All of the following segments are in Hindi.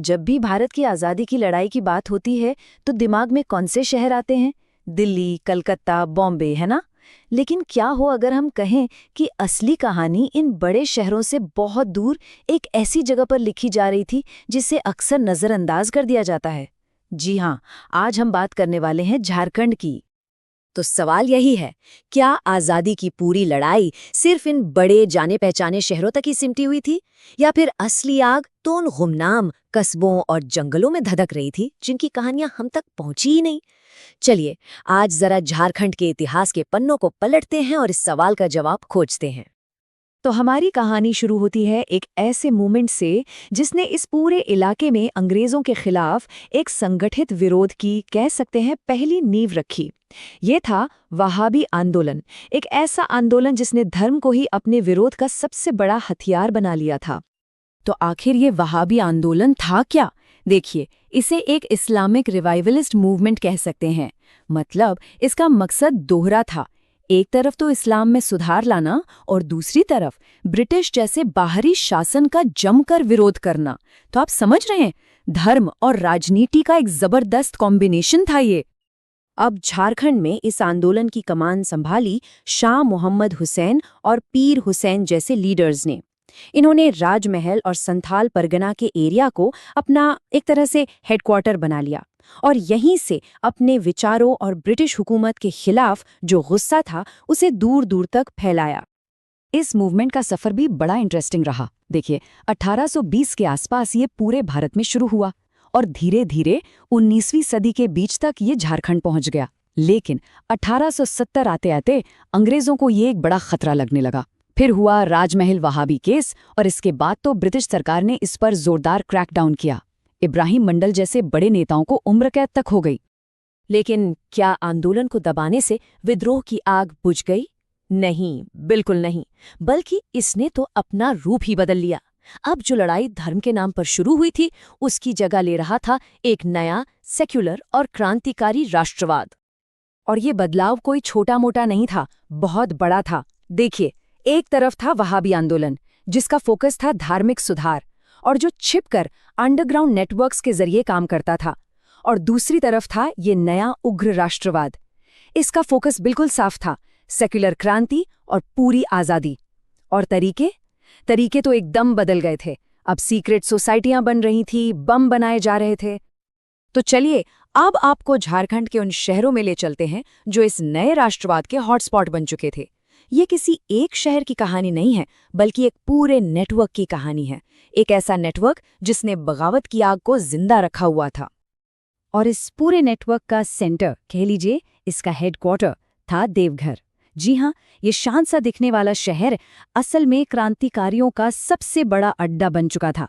जब भी भारत की आज़ादी की लड़ाई की बात होती है तो दिमाग में कौन से शहर आते हैं? दिल्ली, कलकत्ता, बॉम्बे, है ना? लेकिन क्या हो अगर हम कहें कि असली कहानी इन बड़े शहरों से बहुत दूर एक ऐसी जगह पर लिखी जा रही थी जिसे अक्सर नज़रअंदाज कर दिया जाता है। जी हाँ, आज हम बात करने वाले हैं झारखंड की। तो सवाल यही है, क्या आजादी की पूरी लड़ाई सिर्फ इन बड़े जाने पहचाने शहरों तक ही सिमटी हुई थी, या फिर असली आग तो उन गुमनाम कस्बों और जंगलों में धधक रही थी जिनकी कहानियां हम तक पहुंची ही नहीं। चलिए, आज जरा झारखंड के इतिहास के पन्नों को पलटते हैं और इस सवाल का जवाब खोजते हैं। तो हमारी कहानी शुरू होती है एक ऐसे मूवमेंट से जिसने इस पूरे इलाके में अंग्रेजों के खिलाफ एक संगठित विरोध की, कह सकते हैं, पहली नींव रखी। ये था वहाबी आंदोलन, एक ऐसा आंदोलन जिसने धर्म को ही अपने विरोध का सबसे बड़ा हथियार बना लिया था। तो आखिर ये वहाबी आंदोलन था क्या? देखिए, इसे एक इस्लामिक रिवाइवलिस्ट मूवमेंट कह सकते हैं। मतलब इसका मकसद दोहरा था। एक तरफ तो इस्लाम में सुधार लाना और दूसरी तरफ ब्रिटिश जैसे बाहरी शासन का जमकर विरोध करना। तो आप समझ रहे हैं, धर्म और राजनीति का एक जबरदस्त कॉम्बिनेशन था ये। अब झारखंड में इस आंदोलन की कमान संभाली शाह मोहम्मद हुसैन और पीर हुसैन जैसे लीडर्स ने। इन्होंने राजमहल और संथाल परगना के एरिया को अपना एक तरह से हेडक्वार्टर बना लिया और यहीं से अपने विचारों और ब्रिटिश हुकूमत के खिलाफ जो गुस्सा था उसे दूर दूर तक फैलाया। इस मूवमेंट का सफर भी बड़ा इंटरेस्टिंग रहा। देखिए, 1820 के आसपास ये पूरे भारत में शुरू हुआ और धीरे धीरे 19वीं सदी के बीच तक ये झारखंड पहुंच गया। लेकिन 1870 आते आते अंग्रेजों को ये एक बड़ा खतरा लगने लगा। फिर हुआ राजमहल वहाबी केस और इसके बाद तो ब्रिटिश सरकार ने इस पर जोरदार क्रैकडाउन किया। इब्राहिम मंडल जैसे बड़े नेताओं को उम्र कैद तक हो गई। लेकिन क्या आंदोलन को दबाने से विद्रोह की आग बुझ गई? नहीं, बिल्कुल नहीं, बल्कि इसने तो अपना रूप ही बदल लिया। अब जो लड़ाई धर्म के नाम पर शुरू हुई थी, उसकी जगह ले रहा था एक नया सेक्युलर और क्रांतिकारी राष्ट्रवाद। और ये बदलाव कोई छोटा मोटा नहीं था, बहुत बड़ा था। देखिए, एक तरफ था वहाबी आंदोलन जिसका फोकस था धार्मिक सुधार और जो छिपकर अंडरग्राउंड नेटवर्क्स के जरिए काम करता था, और दूसरी तरफ था ये नया उग्र राष्ट्रवाद। इसका फोकस बिल्कुल साफ था, सेक्युलर क्रांति और पूरी आज़ादी। और तरीके तो एकदम बदल गए थे। अब सीक्रेट सोसाइटियां बन रही थी, बम बनाए जा रहे थे। तो चलिए, अब आपको झारखंड के उन शहरों में ले चलते हैं जो इस नए राष्ट्रवाद के हॉटस्पॉट बन चुके थे। ये किसी एक शहर की कहानी नहीं है, बल्कि एक पूरे नेटवर्क की कहानी है। एक ऐसा नेटवर्क जिसने बगावत की आग को जिंदा रखा हुआ था। और इस पूरे नेटवर्क का सेंटर, कह लीजिए इसका हेडक्वार्टर, था देवघर। जी हाँ, ये शांत सा दिखने वाला शहर असल में क्रांतिकारियों का सबसे बड़ा अड्डा बन चुका था।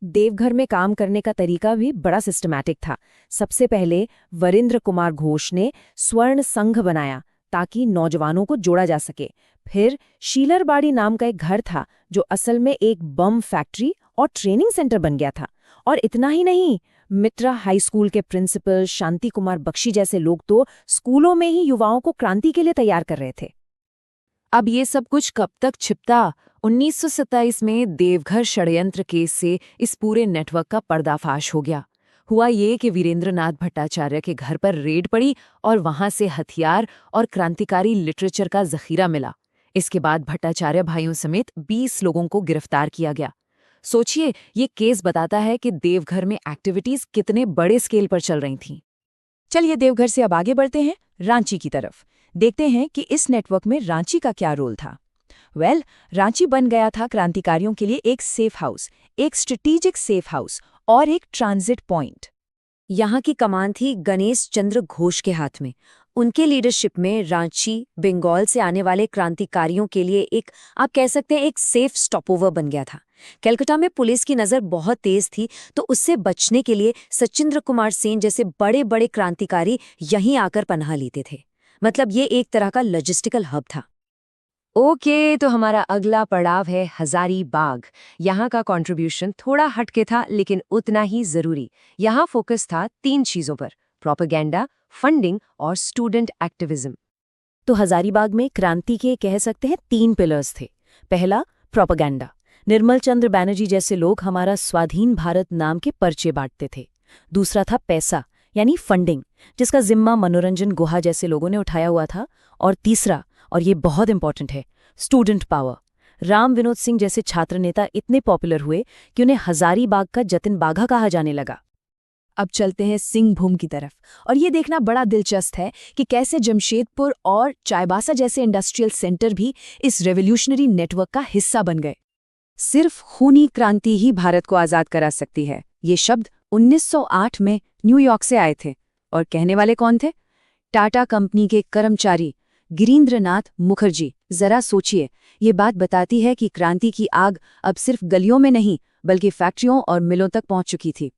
देवघर में काम करने का तरीका भी बड़ा सिस्टमैटिक था। सबसे पहले वरिंद्र कुमार घोष ने स्वर्ण संघ बनाया ताकि नौजवानों को जोड़ा जा सके। फिर शीलरबाड़ी नाम का एक घर था जो असल में एक बम फैक्ट्री और ट्रेनिंग सेंटर बन गया था। और इतना ही नहीं, मित्रा हाई स्कूल के प्रिंसिपल शांति कुमार बख्शी जैसे लोग तो स्कूलों में ही युवाओं को क्रांति के लिए तैयार कर रहे थे। अब ये सब कुछ कब तक छिपता? 1927 में देवघर षड्यंत्र केस से इस पूरे नेटवर्क का पर्दाफाश हो गया। हुआ ये कि वीरेंद्रनाथ भट्टाचार्य के घर पर रेड पड़ी और वहां से हथियार और क्रांतिकारी लिटरेचर का जखीरा मिला। इसके बाद भट्टाचार्य भाइयों समेत 20 लोगों को गिरफ्तार किया गया। सोचिए, ये केस बताता है कि देवघर में एक्टिविटीज कितने बड़े स्केल पर चल रही थीं। चलिए, देवघर से अब आगे बढ़ते हैं रांची की तरफ। देखते हैं कि इस नेटवर्क में रांची का क्या रोल था। रांची बन गया था क्रांतिकारियों के लिए एक सेफ हाउस, एक स्ट्रेटेजिक सेफ हाउस और एक ट्रांजिट पॉइंट। यहाँ की कमान थी गणेश चंद्र घोष के हाथ में। उनके लीडरशिप में रांची बंगाल से आने वाले क्रांतिकारियों के लिए एक, आप कह सकते हैं, एक सेफ स्टॉपओवर बन गया था। कलकत्ता में पुलिस की नज़र बहुत तेज थी, तो उससे बचने के लिए सचिंद्र कुमार सेन जैसे बड़े बड़े क्रांतिकारी यहीं आकर पनाह लेते थे। मतलब ये एक तरह का लॉजिस्टिकल हब था। ओके, तो हमारा अगला पड़ाव है हजारीबाग। यहाँ का कंट्रीब्यूशन थोड़ा हटके था, लेकिन उतना ही जरूरी। यहाँ फोकस था 3 चीजों पर: प्रोपेगेंडा, फंडिंग और स्टूडेंट एक्टिविज्म। तो हजारीबाग में क्रांति के, कह सकते हैं, 3 पिलर्स थे। पहला, प्रोपेगेंडा। निर्मल चंद्र बैनर्जी जैसे लोग हमारा स्वाधीन भारत नाम के पर्चे बांटते थे। दूसरा था पैसा, यानी फंडिंग, जिसका जिम्मा मनोरंजन गुहा जैसे लोगों ने उठाया हुआ था। और तीसरा, और ये बहुत इंपॉर्टेंट है, स्टूडेंट पावर। राम विनोद सिंह जैसे छात्र नेता इतने पॉपुलर हुए कि उन्हें हजारीबाग का जतिन बाघा कहा जाने लगा। अब चलते हैं सिंहभूम की तरफ, और ये देखना बड़ा दिलचस्प है कि कैसे जमशेदपुर और चाईबासा जैसे इंडस्ट्रियल सेंटर भी इस रेवोल्यूशनरी नेटवर्क का हिस्सा बन गए। सिर्फ खूनी क्रांति ही भारत को आजाद करा सकती है, ये शब्द 1908 में न्यूयॉर्क से आए थे। और कहने वाले कौन थे? टाटा कंपनी के कर्मचारी गिरीन्द्रनाथ मुखर्जी। जरा सोचिए, ये बात बताती है कि क्रांति की आग अब सिर्फ गलियों में नहीं बल्कि फैक्ट्रियों और मिलों तक पहुंच चुकी थी।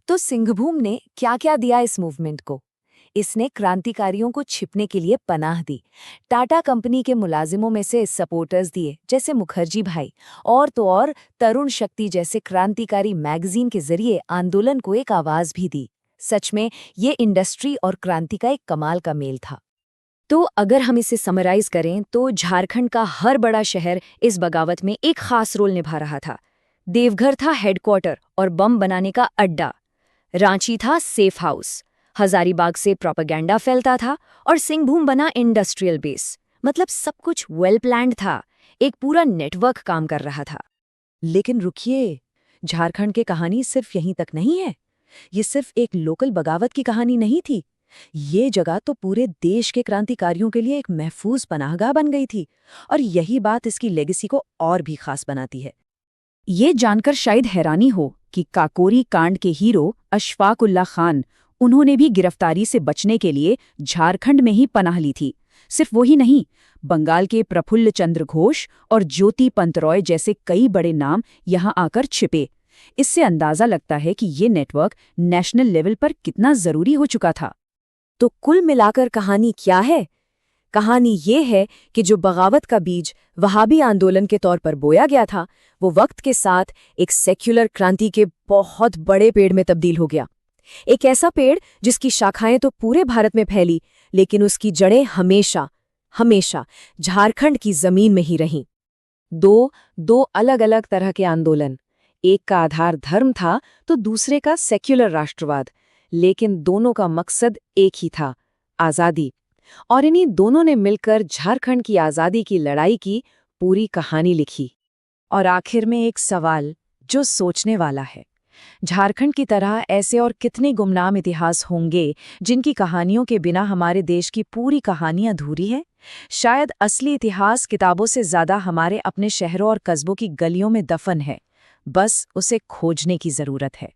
तो सिंहभूम ने क्या क्या दिया इस मूवमेंट को? इसने क्रांतिकारियों को छिपने के लिए पनाह दी। टाटा कंपनी के मुलाजिमों में से सपोर्टर्स दिए, जैसे मुखर्जी भाई, और तो और तरुण शक्ति जैसे क्रांतिकारी मैगजीन के जरिए आंदोलन को एक आवाज भी दी। सच में ये इंडस्ट्री और क्रांति का एक कमाल का मेल था। तो अगर हम इसे समराइज करें तो झारखंड का हर बड़ा शहर इस बगावत में एक खास रोल निभा रहा था। देवघर था हेडक्वार्टर और बम बनाने का अड्डा, रांची था सेफ हाउस, हजारीबाग से प्रोपेगेंडा फैलता था, और सिंहभूम बना इंडस्ट्रियल बेस। मतलब सब कुछ वेल प्लान्ड था, एक पूरा नेटवर्क काम कर रहा था। लेकिन रुकिए, झारखंड की कहानी सिर्फ यहीं तक नहीं है। ये सिर्फ एक लोकल बगावत की कहानी नहीं थी। ये जगह तो पूरे देश के क्रांतिकारियों के लिए एक महफूज पनाहगाह बन गई थी, और यही बात इसकी लेगेसी को और भी खास बनाती है। ये जानकर शायद हैरानी हो कि काकोरी कांड के हीरो अशफाक उल्लाह खान, उन्होंने भी गिरफ्तारी से बचने के लिए झारखंड में ही पनाह ली थी। सिर्फ वही नहीं, बंगाल के प्रफुल्ल चंद्र घोष और ज्योति पंत रॉय जैसे कई बड़े नाम यहां आकर छिपे। इससे अंदाजा लगता है कि ये नेटवर्क नेशनल लेवल पर कितना जरूरी हो चुका था। तो कुल मिलाकर कहानी क्या है? कहानी ये है कि जो बगावत का बीज वहाबी आंदोलन के तौर पर बोया गया था, वो वक्त के साथ एक सेक्युलर क्रांति के बहुत बड़े पेड़ में तब्दील हो गया। एक ऐसा पेड़ जिसकी शाखाएं तो पूरे भारत में फैली, लेकिन उसकी जड़ें हमेशा हमेशा झारखंड की जमीन में ही रहीं। दो अलग अलग तरह के आंदोलन, एक का आधार धर्म था तो दूसरे का सेक्युलर राष्ट्रवाद, लेकिन दोनों का मकसद एक ही था, आज़ादी। और इन्हीं दोनों ने मिलकर झारखंड की आज़ादी की लड़ाई की पूरी कहानी लिखी। और आखिर में एक सवाल जो सोचने वाला है, झारखंड की तरह ऐसे और कितने गुमनाम इतिहास होंगे जिनकी कहानियों के बिना हमारे देश की पूरी कहानी अधूरी है? शायद असली इतिहास किताबों से ज़्यादा हमारे अपने शहरों और कस्बों की गलियों में दफन है, बस उसे खोजने की ज़रूरत है।